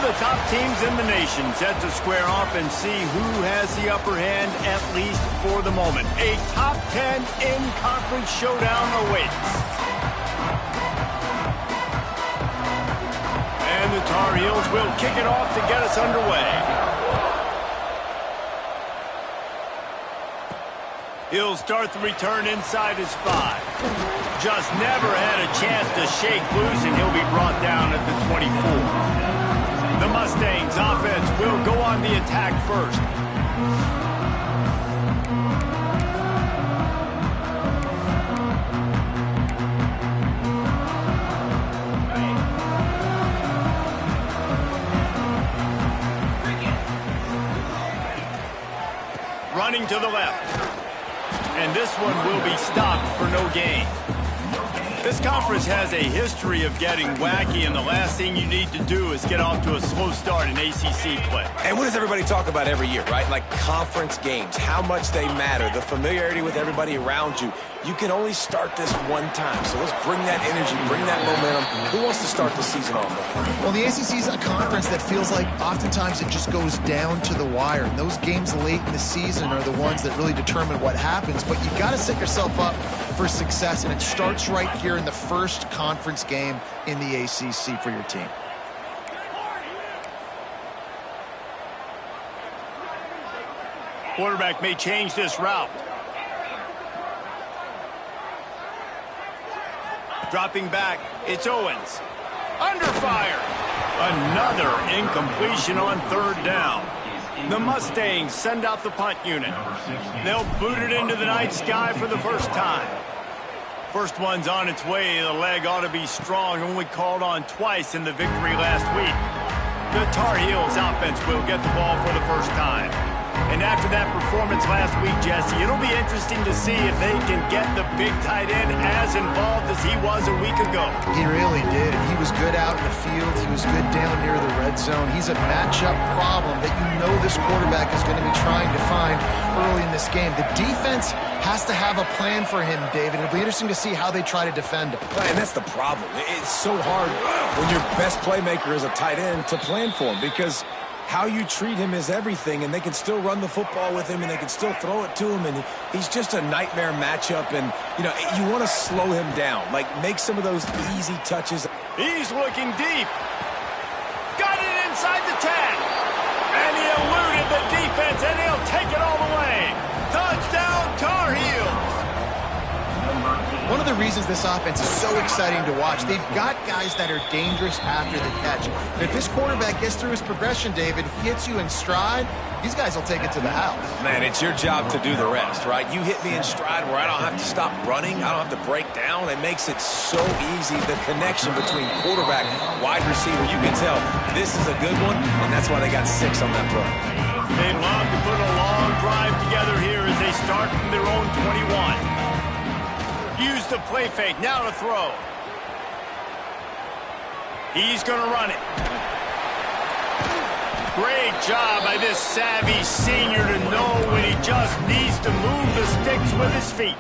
the top teams in the nation set to square off and see who has the upper hand, at least for the moment. A top 10 in-conference showdown awaits. And the Tar Heels will kick it off to get us underway. He'll start the return inside his 5. Just never had a chance to shake loose, and he'll be brought down at the 24. The Mustangs offense will go on the attack first. Running to the left. And this one will be stopped for no gain. This conference has a history of getting wacky, and the last thing you need to do is get off to a slow start in ACC play. And what does everybody talk about every year, right? Like conference games, how much they matter, the familiarity with everybody around you. You can only start this one time, so let's bring that energy, bring that momentum. Who wants to start the season off? Well, the ACC is a conference that feels like oftentimes it just goes down to the wire. And those games late in the season are the ones that really determine what happens. But you've got to set yourself up for success, and it starts right here in the first conference game in the ACC for your team. Quarterback may change this route. Dropping back, it's Owens. Under fire. Another incompletion on third down. The Mustangs send out the punt unit. They'll boot it into the night sky for the first time. First one's on its way. The leg ought to be strong, only called on twice in the victory last week. The Tar Heels offense will get the ball for the first time. And after that performance last week, Jesse, it'll be interesting to see if they can get the big tight end as involved as he was a week ago. He really did. He was good out in the field. He was good down near the red zone. He's a matchup problem that you know this quarterback is going to be trying to find early in this game. The defense has to have a plan for him, David. It'll be interesting to see how they try to defend him. And that's the problem. It's so hard when your best playmaker is a tight end to plan for him, because how you treat him is everything, and they can still run the football with him, and they can still throw it to him, and he's just a nightmare matchup. And, you know, you want to slow him down, like make some of those easy touches. He's looking deep. Got it inside the 10. And he eluded the defense, and he'll take it all the way. Touchdown, Tar Heels. One of the reasons this offense is so exciting to watch, they've got guys that are dangerous after the catch. And if this quarterback gets through his progression, David, hits you in stride, these guys will take it to the house. Man, it's your job to do the rest, right? You hit me in stride where I don't have to stop running. I don't have to break down. It makes it so easy. The connection between quarterback, wide receiver, you can tell this is a good one, and that's why they got 6 on that play. They love to put a long drive together here as they start from their own 21. Use the play fake, now to throw. He's going to run it. Great job by this savvy senior to know when he just needs to move the sticks with his feet.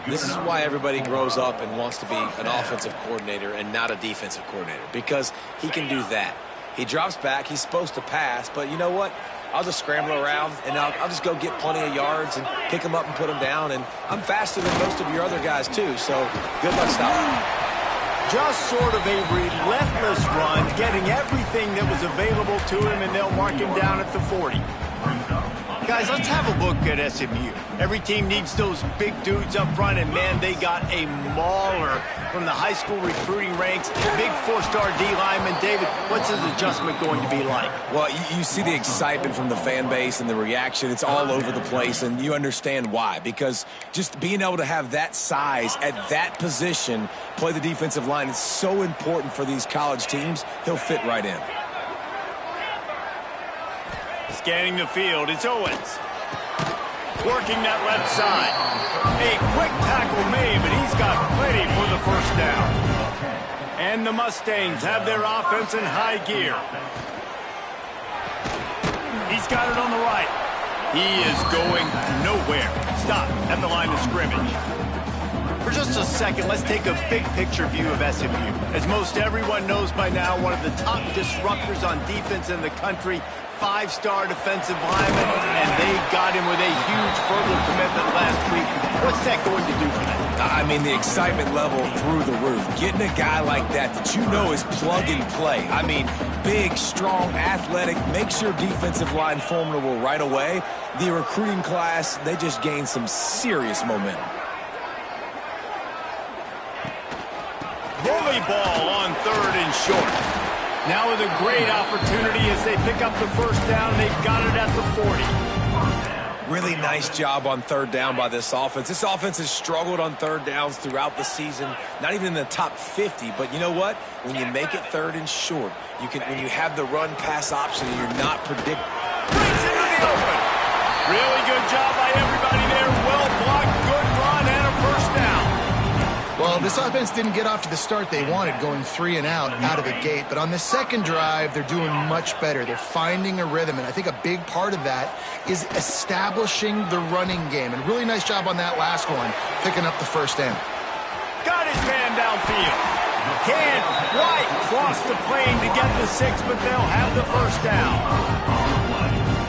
This is why everybody grows up and wants to be an offensive coordinator and not a defensive coordinator, because he can do that. He drops back, he's supposed to pass, but you know what? I'll just scramble around, and I'll just go get plenty of yards and pick them up and put them down. And I'm faster than most of your other guys, too, so good luck stopping. Just sort of a relentless run, getting everything that was available to him, and they'll mark him down at the 40. Guys, let's have a look at SMU. Every team needs those big dudes up front, and, man, they got a mauler from the high school recruiting ranks. Big 4-star D lineman. David, what's his adjustment going to be like? Well, you see the excitement from the fan base and the reaction. It's all over the place, and you understand why. Because just being able to have that size at that position, play the defensive line, is so important for these college teams. He'll fit right in. Scanning the field, it's Owens. Working that left side. A quick tackle made, but he's got plenty for the first down. And the Mustangs have their offense in high gear. He's got it on the right. He is going nowhere. Stop at the line of scrimmage. For just a second, let's take a big picture view of SMU. As most everyone knows by now, one of the top disruptors on defense in the country, 5-star defensive lineman, and they got him with a huge verbal commitment last week. What's that going to do for them? I mean, the excitement level through the roof. Getting a guy like that you know is plug and play. I mean, big, strong, athletic, makes your defensive line formidable right away. The recruiting class, they just gained some serious momentum. Bully ball on 3rd and short. Now with a great opportunity as they pick up the first down. They've got it at the 40. Really nice job on 3rd down by this offense. This offense has struggled on 3rd downs throughout the season, not even in the top 50. But you know what? When you make it 3rd and short, when you have the run-pass option and you're not predicting. Brings into the open. Really good job by everybody there. Well blocked, good run, and a first down. Well, this offense didn't get off to the start they wanted, going 3 and out of the gate. But on the second drive, they're doing much better. They're finding a rhythm, and I think a big part of that is establishing the running game. And really nice job on that last one, picking up the first down. Got his man downfield. Can't quite cross the plane to get the 6, but they'll have the first down.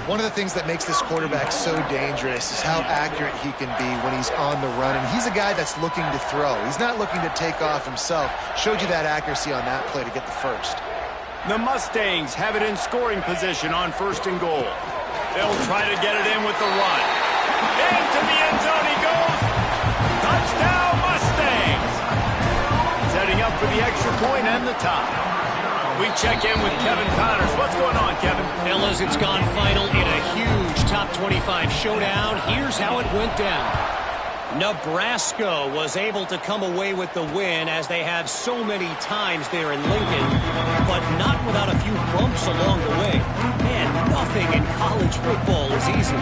One of the things that makes this quarterback so dangerous is how accurate he can be when he's on the run. And he's a guy that's looking to throw. He's not looking to take off himself. Showed you that accuracy on that play to get the first. The Mustangs have it in scoring position on 1st and goal. They'll try to get it in with the run. Into the end zone he goes. Touchdown Mustangs. Setting up for the extra point and the tie. We check in with Kevin Connors. What's going on, Kevin? Fellas, it's gone final in a huge top 25 showdown. Here's how it went down. Nebraska was able to come away with the win, as they have so many times there in Lincoln, but not without a few bumps along the way. Man, nothing in college football is easy.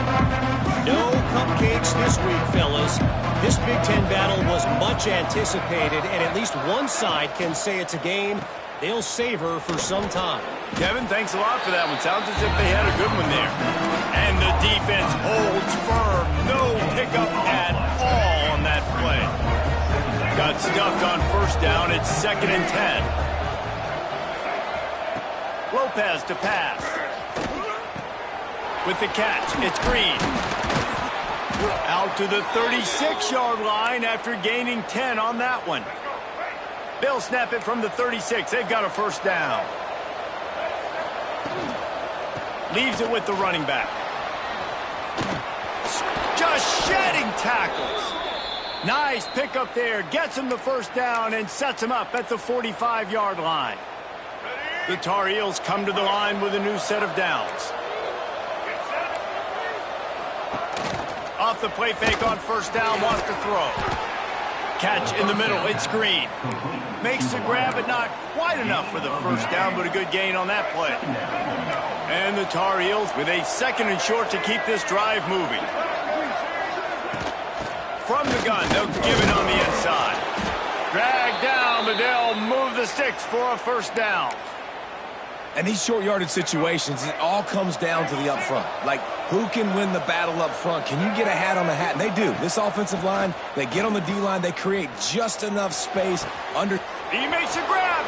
No cupcakes this week, fellas. This Big Ten battle was much anticipated, and at least one side can say it's a game they'll savor for some time. Kevin, thanks a lot for that one. Sounds as if they had a good one there. And the defense holds firm. No pickup at all on that play. Got stuffed on 1st down. It's 2nd and 10. Lopez to pass. With the catch, it's Green. Out to the 36-yard line after gaining 10 on that one. They'll snap it from the 36. They've got a first down. Leaves it with the running back. Just shedding tackles. Nice pickup there. Gets him the first down and sets him up at the 45-yard line. The Tar Heels come to the line with a new set of downs. Off the play fake on 1st down, wants to throw. Catch in the middle, it's Green. Makes the grab, but not quite enough for the first down, but a good gain on that play. And the Tar Heels with a 2nd and short to keep this drive moving. From the gun, they'll give it on the inside. Drag down, but they'll move the sticks for a first down. And these short yardage situations, it all comes down to the up front. Like, who can win the battle up front? Can you get a hat on the hat? And they do. This offensive line, they get on the D-line, they create just enough space under. He makes a grab.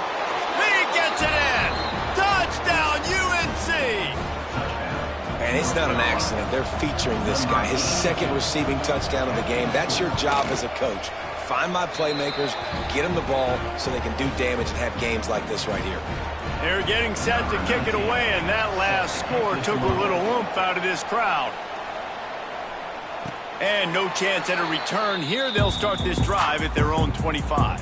He gets it in. Touchdown, UNC. And it's not an accident. They're featuring this guy. His 2nd receiving touchdown of the game. That's your job as a coach. Find my playmakers, get them the ball so they can do damage and have games like this right here. They're getting set to kick it away, and that last score took a little oomph out of this crowd. And no chance at a return here. They'll start this drive at their own 25.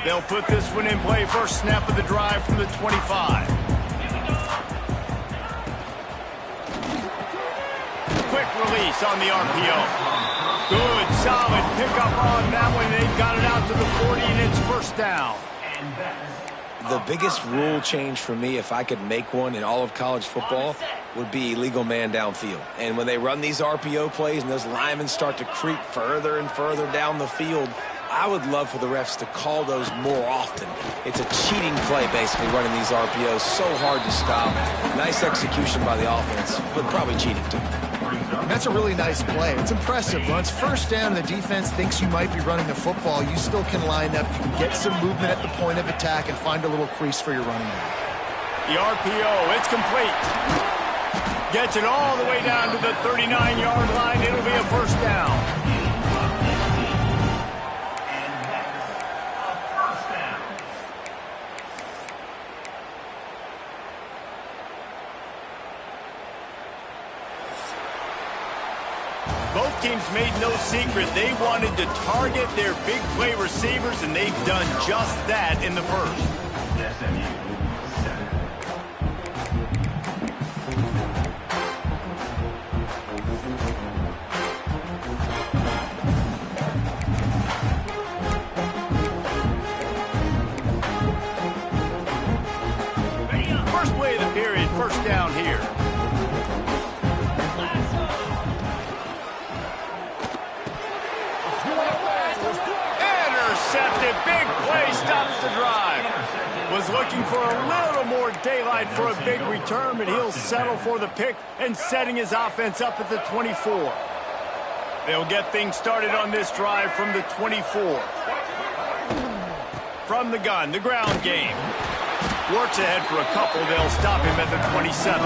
They'll put this one in play. First snap of the drive from the 25. Quick release on the RPO. Good, solid pickup on that one. They've got it out to the 40, and it's first down. The biggest rule change for me, if I could make one in all of college football, would be illegal man downfield. And when they run these RPO plays and those linemen start to creep further and further down the field, I would love for the refs to call those more often. It's a cheating play, basically, running these RPOs. So hard to stop. Nice execution by the offense, but probably cheating too. That's a really nice play. It's impressive. When it's first down and the defense thinks you might be running the football, you still can line up. You can get some movement at the point of attack and find a little crease for your running back. The RPO, it's complete. Gets it all the way down to the 39-yard line. It'll be a first down. Both teams made no secret they wanted to target their big play receivers, and they've done just that in the first. First play of the period, first down here. Intercepted, big play, stops the drive. Was looking for a little more daylight for a big return, but he'll settle for the pick and setting his offense up at the 24. They'll get things started on this drive from the 24. From the gun, the ground game. Works ahead for a couple. They'll stop him at the 27.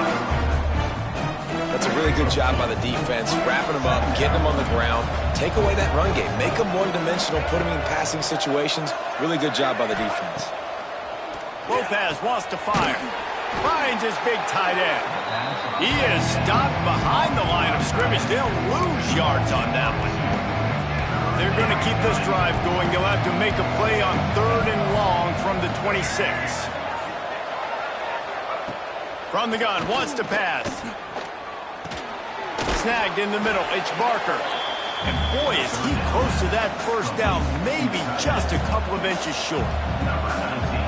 That's a really good job by the defense, wrapping him up, getting him on the ground. Take away that run game. Make him one-dimensional, put him in passing situations. Really good job by the defense. Lopez wants to fire. Finds his big tight end. He is stopped behind the line of scrimmage. They'll lose yards on that one. They're going to keep this drive going. They'll have to make a play on 3rd and long from the 26. From the gun, wants to pass. Snagged in the middle, it's Barker. And boy, is he close to that first down, maybe just a couple of inches short.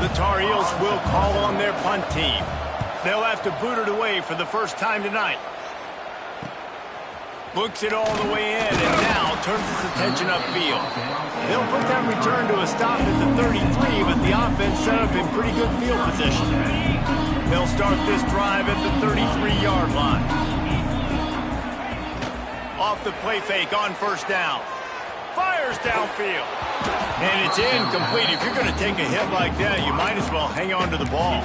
The Tar Heels will call on their punt team. They'll have to boot it away for the first time tonight. Books it all the way in and now turns his attention upfield. They'll put that return to a stop at the 33, but the offense set up in pretty good field position. They'll start this drive at the 33-yard line. Off the play fake on first down. Fires downfield. And it's incomplete. If you're going to take a hit like that, you might as well hang on to the ball.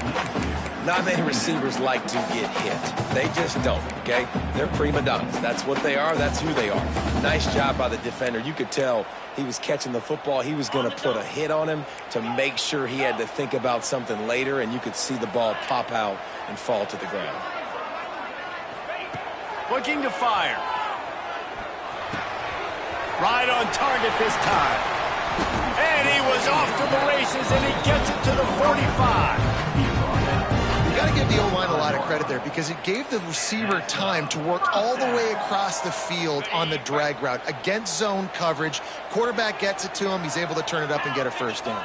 Not many receivers like to get hit. They just don't, okay? They're prima donnas. That's what they are. That's who they are. Nice job by the defender. You could tell he was catching the football. He was going to put a hit on him to make sure he had to think about something later, and you could see the ball pop out and fall to the ground. Looking to fire. Right on target this time. And he was off to the races, and he gets it to the 45. You got to give the O-line a lot of credit there because it gave the receiver time to work all the way across the field on the drag route. Against zone coverage, quarterback gets it to him. He's able to turn it up and get a first down.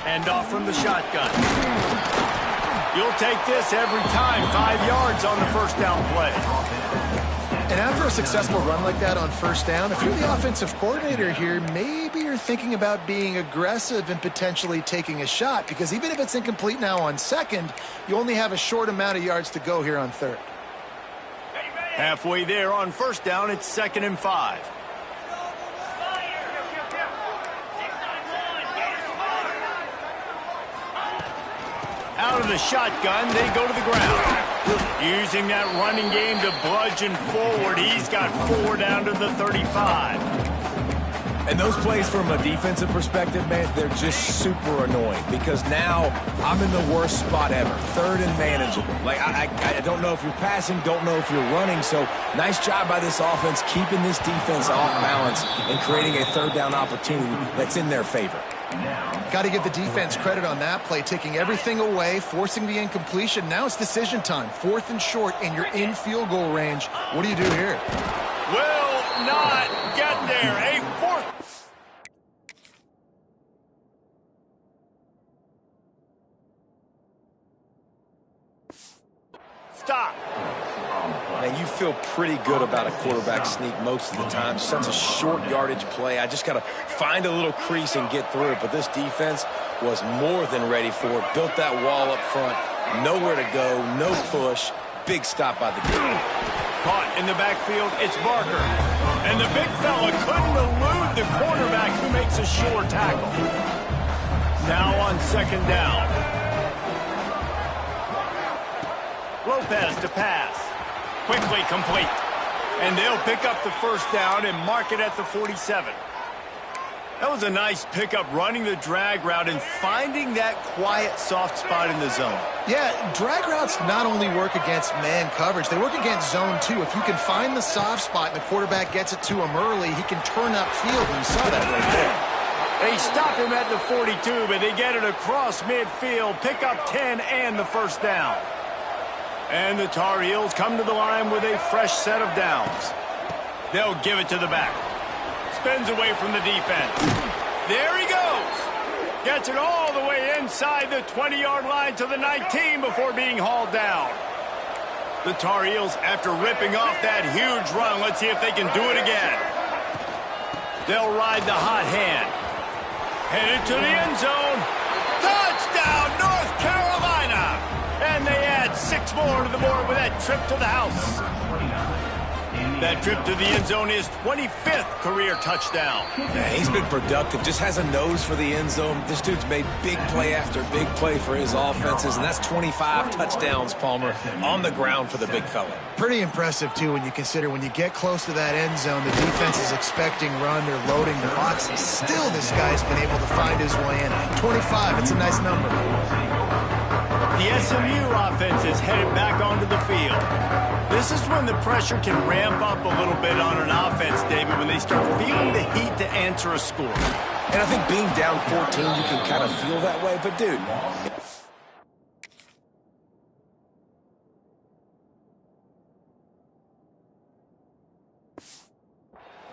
Hand off from the shotgun. You'll take this every time. 5 yards on the first down play. And after a successful run like that on first down, if you're the offensive coordinator here, maybe you're thinking about being aggressive and potentially taking a shot, because even if it's incomplete now on second, you only have a short amount of yards to go here on third. Halfway there on first down, it's 2nd and 5. Out of the shotgun, they go to the ground. Using that running game to bludgeon forward. He's got 4 down to the 35. And those plays from a defensive perspective, man, they're just super annoying because now I'm in the worst spot ever. 3rd and manageable. Like, I don't know if you're passing, don't know if you're running. So nice job by this offense keeping this defense off balance and creating a 3rd down opportunity that's in their favor. Got to give the defense credit on that play, taking everything away, forcing the incompletion. Now it's decision time. 4th and short, and you're in field goal range. What do you do here? Will not get there. A 4th. Stop. Man, you feel pretty good about a quarterback sneak most of the time. Such a short yardage play. I just got to find a little crease and get through it. But this defense was more than ready for it. Built that wall up front. Nowhere to go. No push. Big stop by the game. Caught in the backfield, it's Barker. And the big fella couldn't elude the quarterback who makes a sure tackle. Now on second down. Lopez to pass. Quickly complete. And they'll pick up the first down and mark it at the 47. That was a nice pickup, running the drag route and finding that quiet, soft spot in the zone. Yeah, drag routes not only work against man coverage, they work against zone too. If you can find the soft spot and the quarterback gets it to him early, he can turn upfield, and you saw that right there. They stop him at the 42, but they get it across midfield, pick up 10 and the first down. And the Tar Heels come to the line with a fresh set of downs. They'll give it to the back. Spins away from the defense. There he goes. Gets it all the way inside the 20-yard line to the 19 before being hauled down. The Tar Heels, after ripping off that huge run, let's see if they can do it again. They'll ride the hot hand. Headed to the end zone. Touchdown, North Carolina! And they add 6 more to the board with that trip to the house. That trip to the end zone is 25th career touchdown. Yeah, he's been productive, just has a nose for the end zone. This dude's made big play after big play for his offenses, and that's 25 touchdowns, Palmer, on the ground for the big fella. Pretty impressive, too, when you consider when you get close to that end zone, the defense is expecting run, they're loading the box, and still this guy's been able to find his way in. 25, it's a nice number. The SMU offense is headed back onto the field. This is when the pressure can ramp up a little bit on an offense, David, when they start feeling the heat to answer a score. And I think being down 14, you can kind of feel that way. But, dude,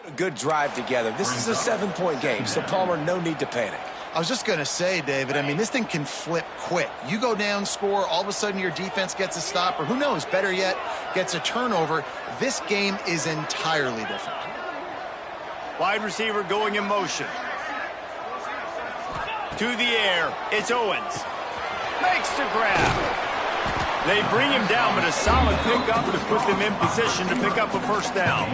a good drive together. This is a 7-point game, so, Palmer, no need to panic. I was just going to say, David, I mean, this thing can flip quick. You go down, score, all of a sudden your defense gets a stop, or who knows, better yet, gets a turnover. This game is entirely different. Wide receiver going in motion. To the air, it's Owens. Makes the grab. They bring him down, but a solid pickup to put them in position to pick up a first down.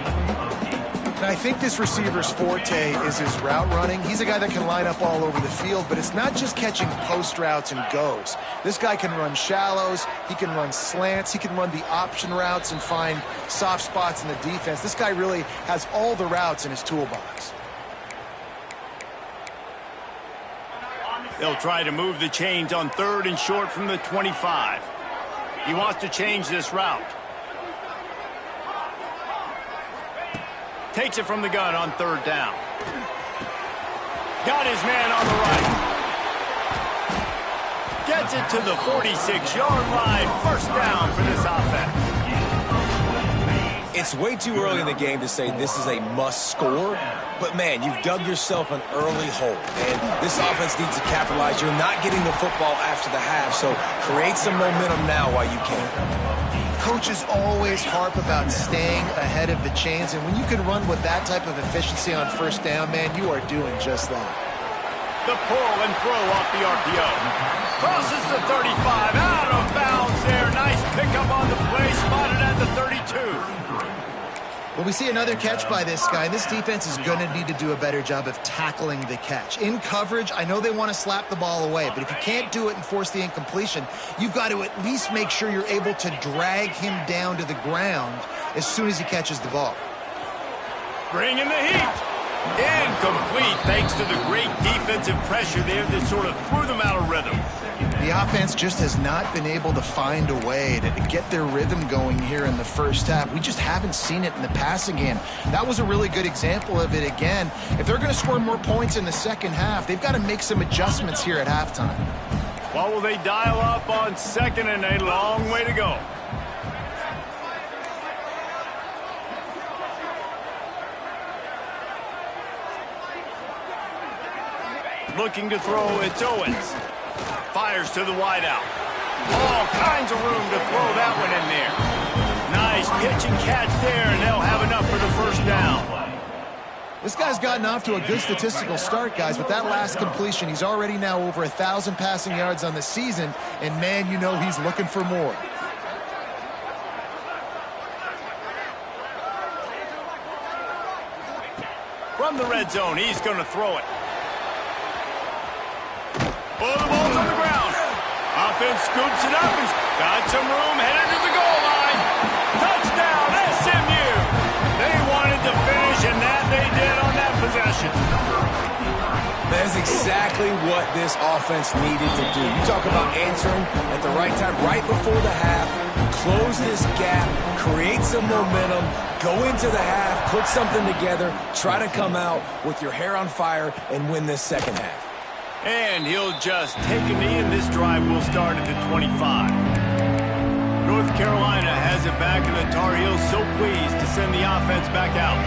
And I think this receiver's forte is his route running. He's a guy that can line up all over the field, but it's not just catching post routes and goes. This guy can run shallows, he can run slants, he can run the option routes and find soft spots in the defense. This guy really has all the routes in his toolbox. They'll try to move the chains on 3rd and short from the 25. He wants to change this route. Takes it from the gun on 3rd down. Got his man on the right. Gets it to the 46-yard line. First down for this offense. It's way too early in the game to say this is a must score, but, man, you've dug yourself an early hole, and this offense needs to capitalize. You're not getting the football after the half, so create some momentum now while you can. Coaches always harp about staying ahead of the chains, and when you can run with that type of efficiency on first down, man, you are doing just that. The pull and throw off the RPO. Crosses the 35, out of bounds there. Nice pickup on the play, spotted at the 32. Well, we see another catch by this guy. This defense is going to need to do a better job of tackling the catch. In coverage, I know they want to slap the ball away, but if you can't do it and force the incompletion, you've got to at least make sure you're able to drag him down to the ground as soon as he catches the ball. Bringing the heat. Incomplete thanks to the great defensive pressure there that sort of threw them out of rhythm. The offense just has not been able to find a way to get their rhythm going here in the first half. We just haven't seen it in the passing game. That was a really good example of it again. If they're going to score more points in the second half, they've got to make some adjustments here at halftime. What will they dial up on second and a long way to go? Looking to throw, it's Owens. Fires to the wideout. All kinds of room to throw that one in there. Nice Nice pitch and catch there, and they'll have enough for the first down. This guy's gotten off to a good statistical start, guys. With that last completion, he's already now over 1,000 passing yards on the season, and man, you know he's looking for more. From the red zone, he's going to throw it. Oh, the ball's on the ground. Offense scoops it up and got some room headed to the goal line. Touchdown, SMU. They wanted to finish, and that they did on that possession. That's exactly what this offense needed to do. You talk about answering at the right time, right before the half, close this gap, create some momentum, go into the half, put something together, try to come out with your hair on fire and win this second half. And he'll just take a knee, and this drive will start at the 25. North Carolina has it back, and the Tar Heels so pleased to send the offense back out.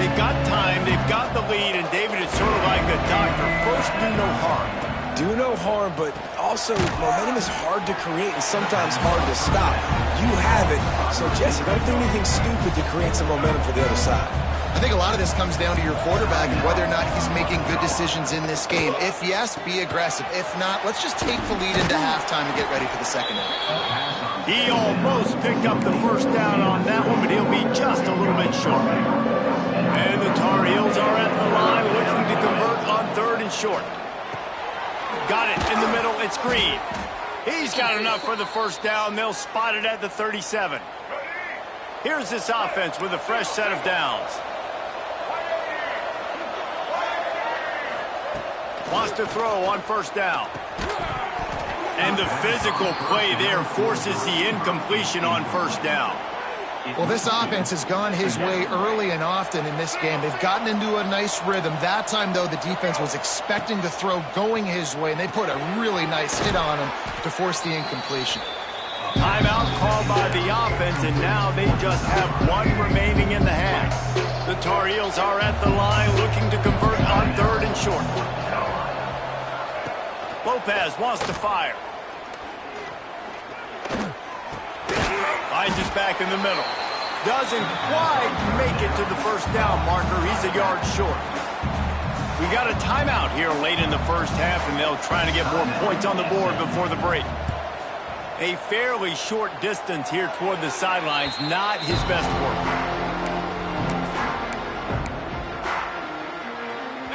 They've got time, they've got the lead, and David, it's sort of like a doctor. First, do no harm. Do no harm, but also momentum is hard to create and sometimes hard to stop. You have it, so Jesse, don't do anything stupid to create some momentum for the other side. I think a lot of this comes down to your quarterback and whether or not he's making good decisions in this game. If yes, be aggressive. If not, let's just take the lead into halftime and get ready for the second half. He almost picked up the first down on that one, but he'll be just a little bit short. And the Tar Heels are at the line looking to convert on 3rd and short. Got it in the middle. It's Green. He's got enough for the first down. They'll spot it at the 37. Here's this offense with a fresh set of downs. Wants to throw on first down. And the physical play there forces the incompletion on first down. Well, this offense has gone his way early and often in this game. They've gotten into a nice rhythm. That time, though, the defense was expecting to throw going his way, and they put a really nice hit on him to force the incompletion. Timeout called by the offense, and now they just have one remaining in the half. The Tar Heels are at the line looking to convert on 3rd and short. Lopez wants to fire. Finds his back in the middle. Doesn't quite make it to the first down marker. He's a yard short. We got a timeout here late in the first half, and they'll try to get more points on the board before the break. A fairly short distance here toward the sidelines, not his best work.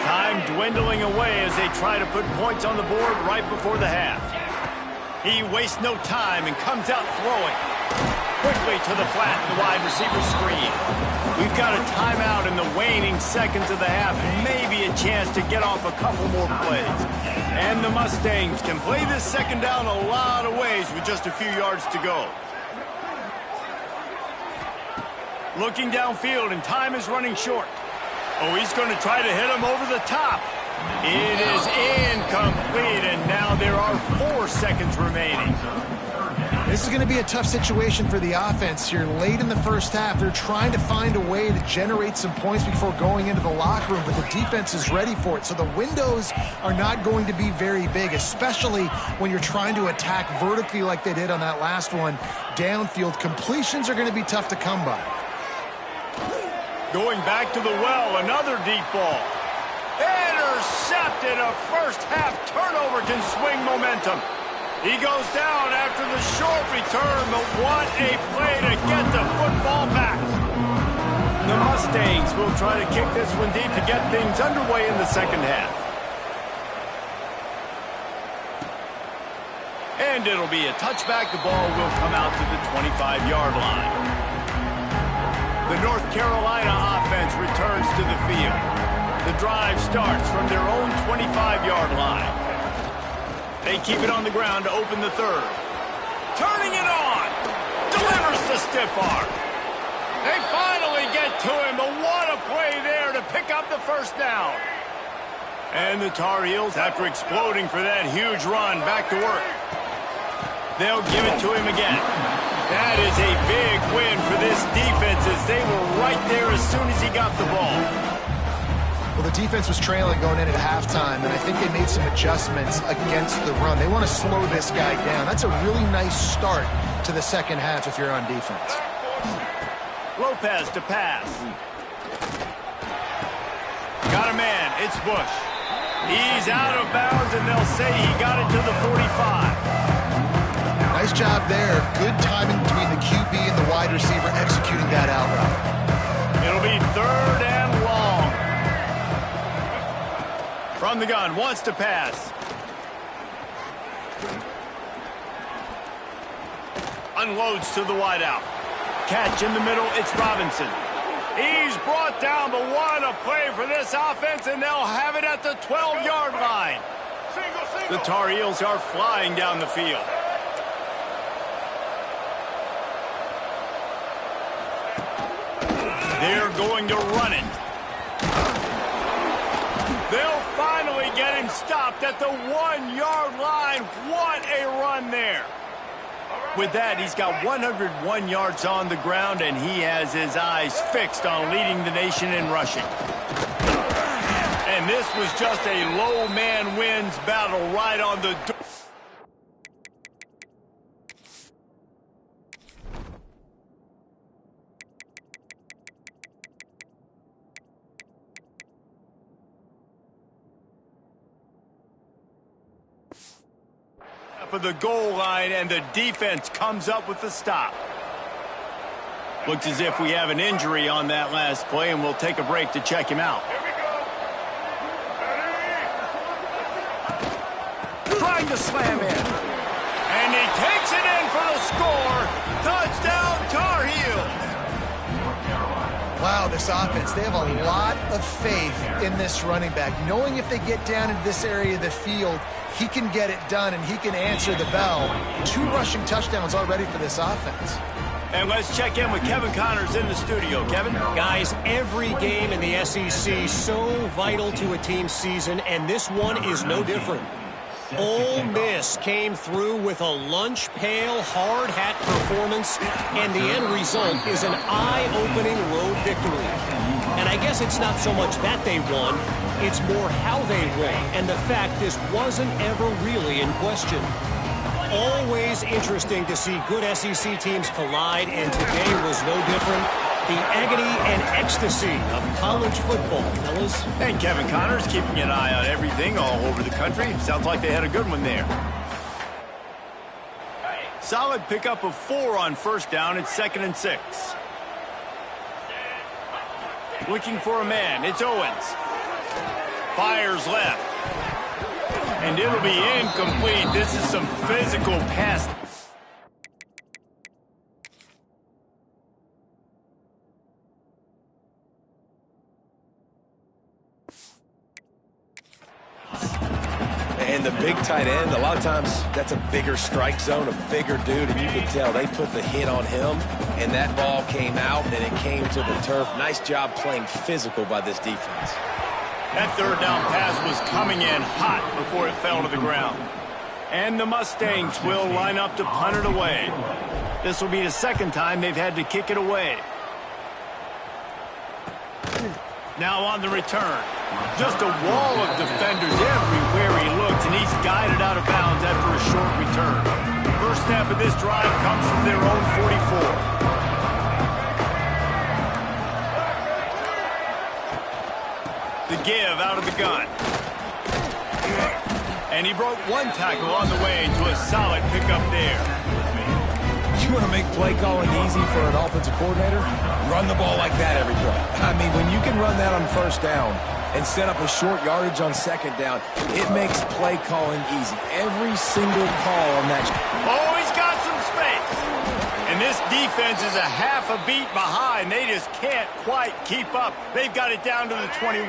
Time dwindling away as they try to put points on the board right before the half. He wastes no time and comes out throwing. Quickly to the flat, the wide receiver screen. We've got a timeout in the waning seconds of the half. Maybe a chance to get off a couple more plays. And the Mustangs can play this second down a lot of ways with just a few yards to go. Looking downfield, and time is running short. Oh, he's going to try to hit him over the top. It is incomplete, and now there are 4 seconds remaining. This is going to be a tough situation for the offense here. Late in the first half, they're trying to find a way to generate some points before going into the locker room, but the defense is ready for it. So the windows are not going to be very big, especially when you're trying to attack vertically like they did on that last one. Downfield completions are going to be tough to come by. Going back to the well, another deep ball. Intercepted. A first half turnover can swing momentum. He goes down after the short return, but what a play to get the football back. The Mustangs will try to kick this one deep to get things underway in the second half. And it'll be a touchback. The ball will come out to the 25-yard line. The North Carolina offense returns to the field. The drive starts from their own 25-yard line. They keep it on the ground to open the 3rd. Turning it on. Delivers the stiff arm. They finally get to him, but what a play there to pick up the first down. And the Tar Heels, after exploding for that huge run, back to work. They'll give it to him again. That is a big win for this defense as they were right there as soon as he got the ball. Well, the defense was trailing going in at halftime, and I think they made some adjustments against the run. They want to slow this guy down. That's a really nice start to the second half if you're on defense. Lopez to pass. Got a man. It's Bush. He's out of bounds, and they'll say he got it to the 45. Nice job there. Good timing between the QB and the wide receiver executing that out route. It'll be 3rd and long. From the gun, wants to pass. Unloads to the wideout. Catch in the middle, it's Robinson. He's brought down, but what a play for this offense, and they'll have it at the 12-yard line. The Tar Heels are flying down the field. They're going to run it. They'll finally get him stopped at the 1-yard line. What a run there. With that, he's got 101 yards on the ground, and he has his eyes fixed on leading the nation in rushing. And this was just a low man wins battle right on the door. Of the goal line, and the defense comes up with the stop. Looks as if we have an injury on that last play, and we'll take a break to check him out. Trying to slam in, and he takes it in for the score. Touchdown, Tar Heels. Wow, this offense, they have a lot of faith in this running back, knowing if they get down into this area of the field, he can get it done, and he can answer the bell. 2 rushing touchdowns already for this offense. And let's check in with Kevin Connors in the studio. Kevin? Guys, every game in the SEC so vital to a team's season, and this one is no different. Ole Miss came through with a lunch pail, hard hat performance, and the end result is an eye-opening road victory. And I guess it's not so much that they won, it's more how they won, and the fact this wasn't ever really in question. Always interesting to see good SEC teams collide, and today was no different. The agony and ecstasy of college football, fellas. And Kevin Connors keeping an eye on everything all over the country. Sounds like they had a good one there. Solid pickup of 4 on first down. It's 2nd and 6. Looking for a man. It's Owens. Fires left. And it'll be incomplete. This is some physical pass. And the big tight end, a lot of times that's a bigger strike zone, a bigger dude, and you could tell they put the hit on him, and that ball came out, and it came to the turf. Nice job playing physical by this defense. That 3rd down pass was coming in hot before it fell to the ground. And the Mustangs will line up to punt it away. This will be the 2nd time they've had to kick it away. Now on the return. Just a wall of defenders everywhere he looks, and he's guided out of bounds after a short return. First snap of this drive comes from their own 44. The give out of the gun. And he broke 1 tackle on the way to a solid pickup there. You want to make play calling easy for an offensive coordinator? Run the ball like that every play. I mean, when you can run that on first down and set up a short yardage on 2nd down, it makes play calling easy. Every single call on that. Oh, he's got some space. And this defense is a half a beat behind. They just can't quite keep up. They've got it down to the 21.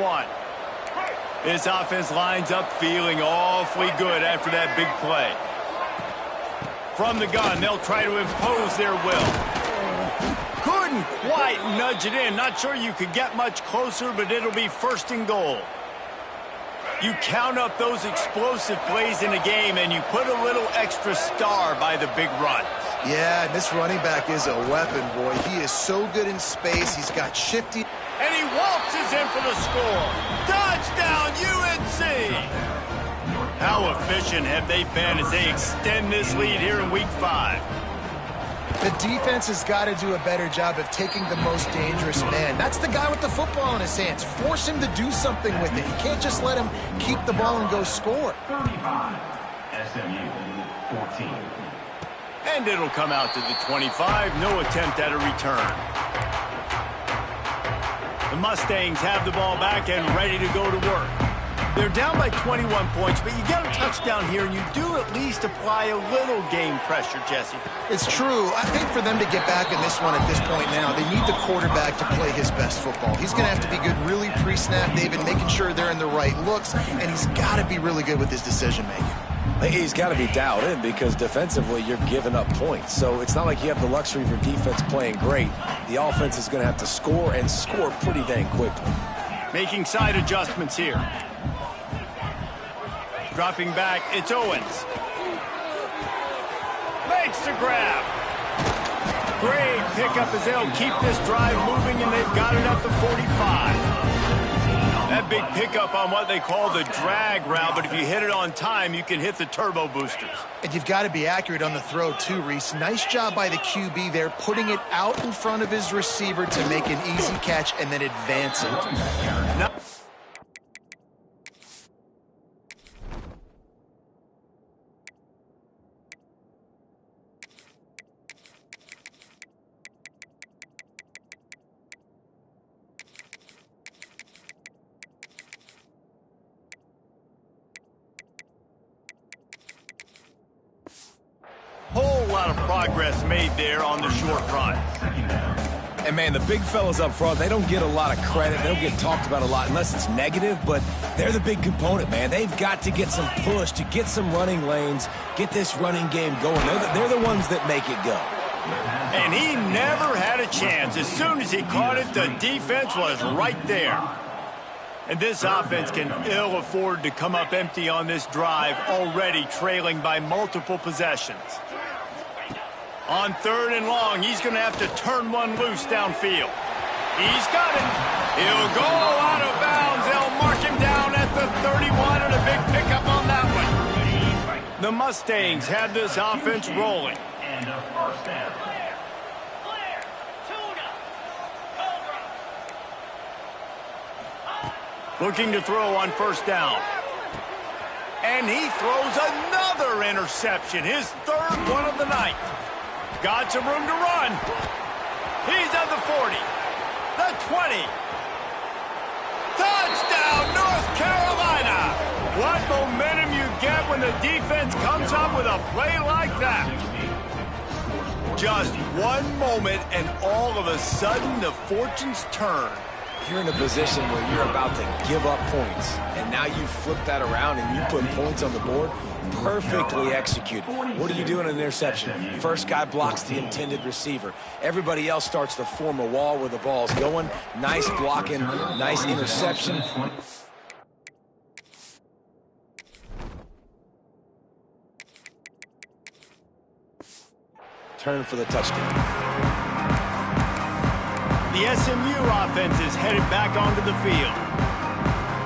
This offense lines up feeling awfully good after that big play. From the gun, they'll try to impose their will. Couldn't quite nudge it in. Not sure you could get much closer, but it'll be 1st and goal. You count up those explosive plays in a game, and you put a little extra star by the big runs. Yeah, this running back is a weapon, boy. He is so good in space. He's got shifty. And he waltzes in for the score. Touchdown, UNC! How efficient have they been as they extend this lead here in Week 5? The defense has got to do a better job of taking the most dangerous man. That's the guy with the football in his hands. Force him to do something with it. You can't just let him keep the ball and go score. 35, SMU 14. And it'll come out to the 25. No attempt at a return. The Mustangs have the ball back and ready to go to work. They're down by 21 points, but you get a touchdown here, and you do at least apply a little game pressure, Jesse. It's true. I think for them to get back in this one at this point now, they need the quarterback to play his best football. He's going to have to be good really pre-snap, David, making sure they're in the right looks, and he's got to be really good with his decision-making. He's got to be dialed in because defensively you're giving up points. So it's not like you have the luxury of your defense playing great. The offense is going to have to score and score pretty dang quickly. Making side adjustments here. Dropping back, it's Owens. Makes the grab. Great pickup as they'll keep this drive moving, and they've got it up to 45. That big pickup on what they call the drag route, but if you hit it on time, you can hit the turbo boosters. And you've got to be accurate on the throw, too, Reese. Nice job by the QB there, putting it out in front of his receiver to make an easy catch and then advance it. Now whole lot of progress made there on the short run. And, man, the big fellas up front, they don't get a lot of credit. They don't get talked about a lot unless it's negative, but they're the big component, man. They've got to get some push, to get some running lanes, get this running game going. They're the ones that make it go. And he never had a chance. As soon as he caught it, the defense was right there. And this offense can ill afford to come up empty on this drive, already trailing by multiple possessions. On 3rd and long, he's going to have to turn one loose downfield. He's got it. He'll go out of bounds. They'll mark him down at the 31, and a big pickup on that one. The Mustangs have this offense rolling. And a first down. Looking to throw on 1st down. And he throws another interception, his 3rd one of the night. Got some room to run. He's at the 40, the 20. Touchdown, North Carolina! What momentum you get when the defense comes up with a play like that. Just one moment, and all of a sudden, the fortunes turn. You're in a position where you're about to give up points, and now you flip that around and you put points on the board. Perfectly executed. What do you do in an interception? First guy blocks the intended receiver. Everybody else starts to form a wall where the ball's going. Nice blocking, nice interception. Turn for the touchdown. The SMU offense is headed back onto the field.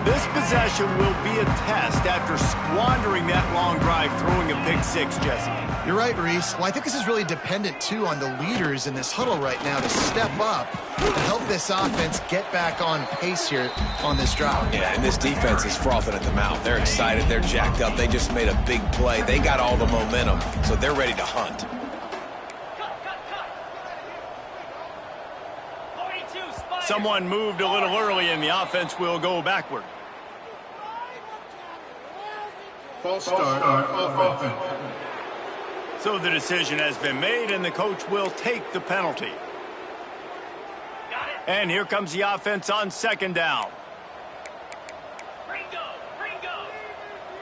This possession will be a test after squandering that long drive, throwing a pick 6, Jesse. You're right, Reese. Well, I think this is really dependent, too, on the leaders in this huddle right now to step up and help this offense get back on pace here on this drive. Yeah, and this defense is frothing at the mouth. They're excited. They're jacked up. They just made a big play. They got all the momentum, so they're ready to hunt. Someone moved a little early, and the offense will go backward. False start on offense. So the decision has been made, and the coach will take the penalty. And here comes the offense on 2nd down.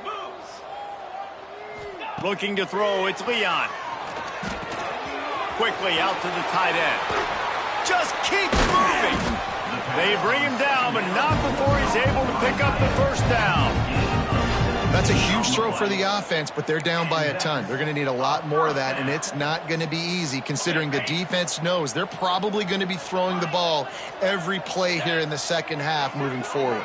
Moves. Looking to throw, it's Leon. Quickly out to the tight end. Just keeps moving. They bring him down, but not before he's able to pick up the 1st down. That's a huge throw for the offense, but they're down by a ton. They're going to need a lot more of that, and it's not going to be easy considering the defense knows they're probably going to be throwing the ball every play here in the 2nd half moving forward.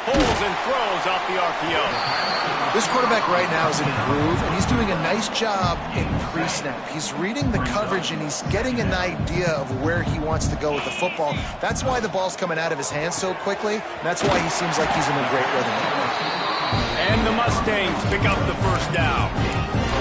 Hold rolls and throws off the RPO. This quarterback right now is in a groove, and he's doing a nice job in pre-snap. He's reading the coverage, and he's getting an idea of where he wants to go with the football. That's why the ball's coming out of his hands so quickly. That's why he seems like he's in a great rhythm. And the Mustangs pick up the first down.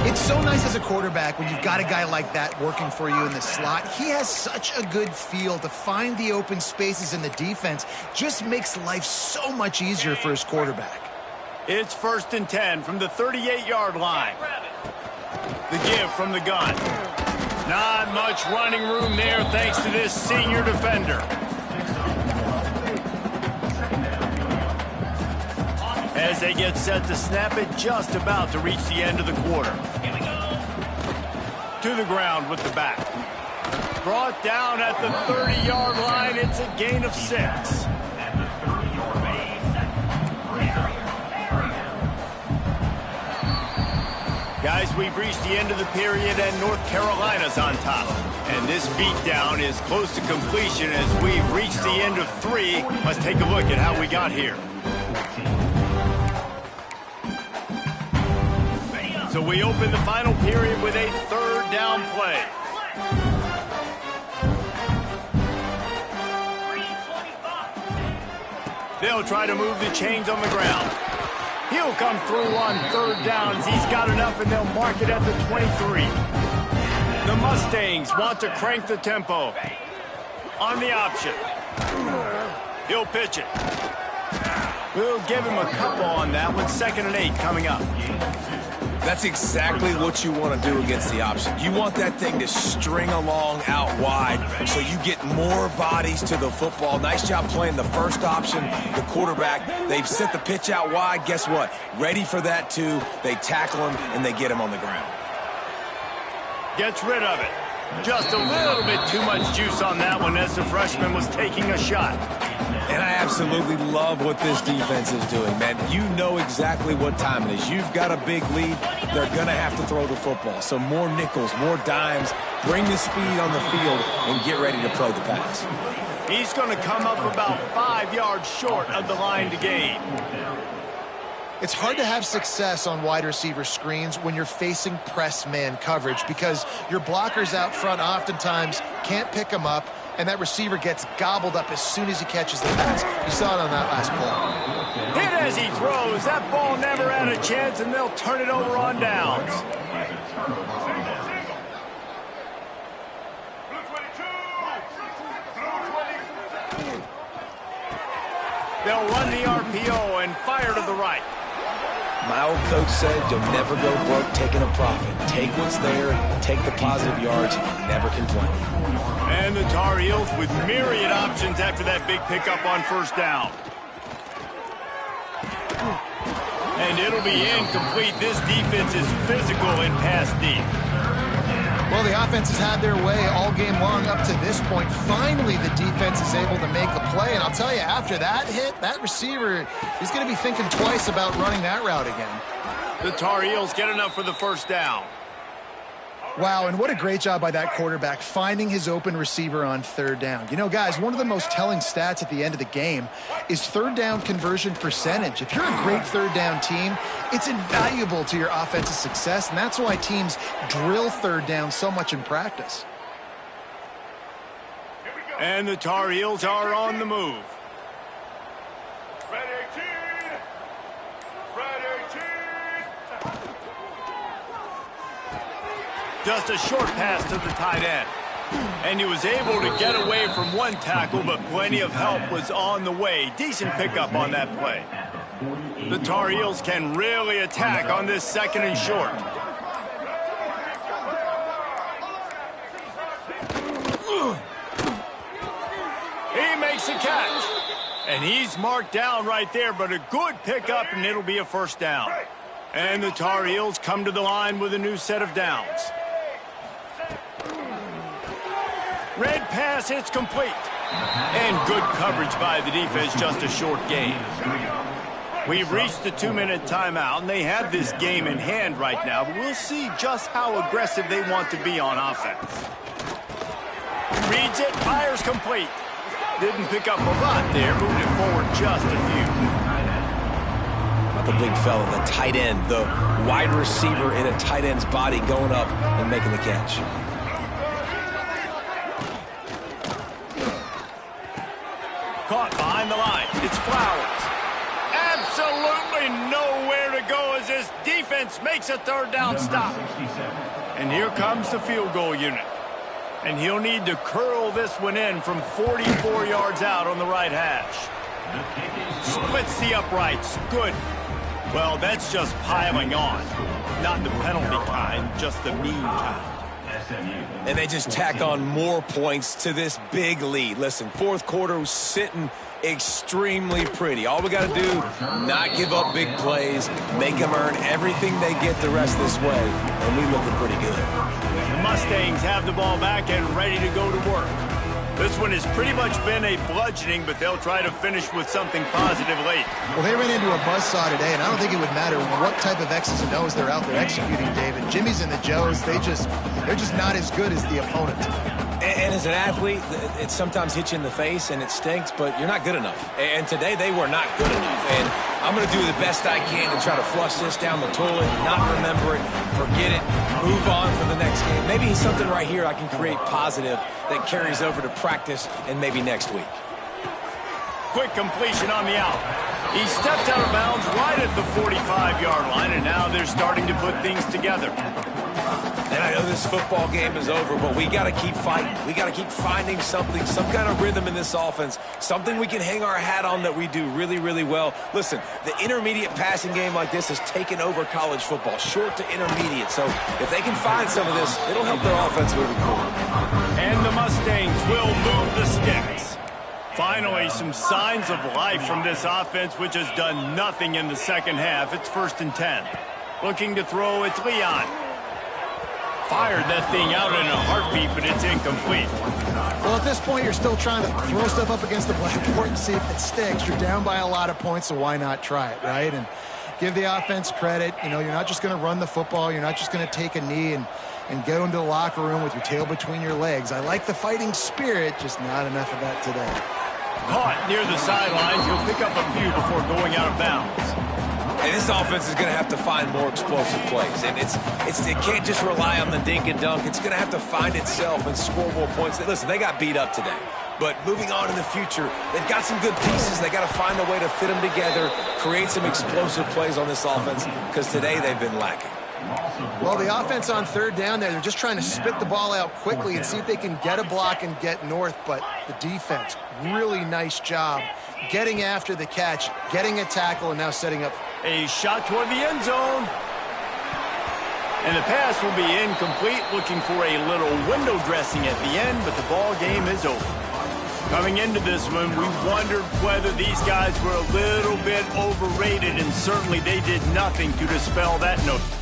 It's so nice as a quarterback when you've got a guy like that working for you in the slot. He has such a good feel to find the open spaces in the defense. Just makes life so much easier for his quarterback. It's 1st and 10 from the 38-yard line. The give from the gun. Not much running room there thanks to this senior defender. As they get set to snap it, just about to reach the end of the quarter. To the ground with the back. Brought down at the 30-yard line. It's a gain of 6. Guys, we've reached the end of the period, and North Carolina's on top. And this beatdown is close to completion as we've reached the end of 3. Let's take a look at how we got here. So we open the final period with a 3rd down play. They'll try to move the chains on the ground. He'll come through on 3rd downs. He's got enough, and they'll mark it at the 23. The Mustangs want to crank the tempo. On the option. He'll pitch it. We'll give him a couple on that one. 2nd and 8 coming up. That's exactly what you want to do against the option. You want that thing to string along out wide so you get more bodies to the football. Nice job playing the first option, the quarterback. They've sent the pitch out wide. Guess what? Ready for that, too. They tackle him, and they get him on the ground. Gets rid of it. Just a little bit too much juice on that one as the freshman was taking a shot. And I absolutely love what this defense is doing, man. You know exactly what time it is. You've got a big lead. They're going to have to throw the football. So more nickels, more dimes. Bring the speed on the field and get ready to play the pass. He's going to come up about 5 yards short of the line to gain. It's hard to have success on wide receiver screens when you're facing press man coverage because your blockers out front oftentimes can't pick them up, and that receiver gets gobbled up as soon as he catches the pass. You saw it on that last play. Hit as he throws. That ball never had a chance, and they'll turn it over on downs. They'll run the RPO and fire to the right. My old coach said you'll never go broke taking a profit. Take what's there, take the positive yards, and never complain. And the Tar Heels with myriad options after that big pickup on 1st down. And it'll be incomplete. This defense is physical and pass deep. Well, the offense has had their way all game long up to this point. Finally, the defense is able to make the play. And I'll tell you, after that hit, that receiver is going to be thinking twice about running that route again. The Tar Heels get enough for the 1st down. Wow, and what a great job by that quarterback finding his open receiver on 3rd down. You know, guys, one of the most telling stats at the end of the game is 3rd down conversion percentage. If you're a great 3rd down team, it's invaluable to your offensive success, and that's why teams drill 3rd down so much in practice. And the Tar Heels are on the move. Red 18. Red 18. Just a short pass to the tight end. And he was able to get away from one tackle, but plenty of help was on the way. Decent pickup on that play. The Tar Heels can really attack on this 2nd and short. He makes a catch. And he's marked down right there, but a good pickup, and it'll be a 1st down. And the Tar Heels come to the line with a new set of downs. Red pass, it's complete. And good coverage by the defense, just a short gain. We've reached the 2-minute timeout, and they have this game in hand right now, but we'll see just how aggressive they want to be on offense. Reads it, fires complete. Didn't pick up a lot there, moved it forward just a few. the big fella, the tight end, the wide receiver in a tight end's body going up and making the catch. Caught behind the line. It's Flowers. Absolutely nowhere to go as this defense makes a third down stop. And here comes the field goal unit. And he'll need to curl this one in from 44 yards out on the right hash. Splits the uprights. Good. Well, that's just piling on. Not the penalty kind, just the mean kind. And they just tack on more points to this big lead. Listen, fourth quarter was sitting extremely pretty. All we got to do, not give up big plays, make them earn everything they get the rest this way, and we looking pretty good. The Mustangs have the ball back and ready to go to work. This one has pretty much been a bludgeoning, but they'll try to finish with something positive late. Well, they ran into a buzzsaw today, and I don't think it would matter what type of X's and O's they're out there executing, David. Jimmy's and the Joes, they're just not as good as the opponent. And as an athlete, it sometimes hits you in the face and it stinks, but you're not good enough. And today they were not good enough. And I'm going to do the best I can to try to flush this down the toilet, not remember it, forget it, move on for the next game. Maybe something right here I can create positive that carries over to practice and maybe next week. Quick completion on the out. He stepped out of bounds right at the 45-yard line, and now they're starting to put things together. And I know this football game is over, but we got to keep fighting. We got to keep finding something, some kind of rhythm in this offense, something we can hang our hat on that we do really, really well. Listen, the intermediate passing game like this has taken over college football, short to intermediate. So if they can find some of this, it'll help their offense moving forward. And the Mustangs will move the sticks. Finally, some signs of life from this offense, which has done nothing in the second half. It's 1st and 10. Looking to throw, it's Leon. Fired that thing out in a heartbeat, but it's incomplete. Well, at this point, you're still trying to throw stuff up against the blackboard and see if it sticks. You're down by a lot of points, so why not try it, right? And give the offense credit. You know, you're not just going to run the football. You're not just going to take a knee and go into the locker room with your tail between your legs. I like the fighting spirit, just not enough of that today. Caught near the sidelines. He'll pick up a few before going out of bounds. And this offense is going to have to find more explosive plays. And it can't just rely on the dink and dunk. It's going to have to find itself and score more points. Listen, they got beat up today. But moving on in the future, they've got some good pieces. They got to find a way to fit them together, create some explosive plays on this offense, because today they've been lacking. Well, the offense on third down there, they're just trying to spit the ball out quickly and see if they can get a block and get north. But the defense, really nice job getting after the catch, getting a tackle, and now setting up a shot toward the end zone. And the pass will be incomplete, looking for a little window dressing at the end, but the ball game is over. Coming into this one, we wondered whether these guys were a little bit overrated, and certainly they did nothing to dispel that notion.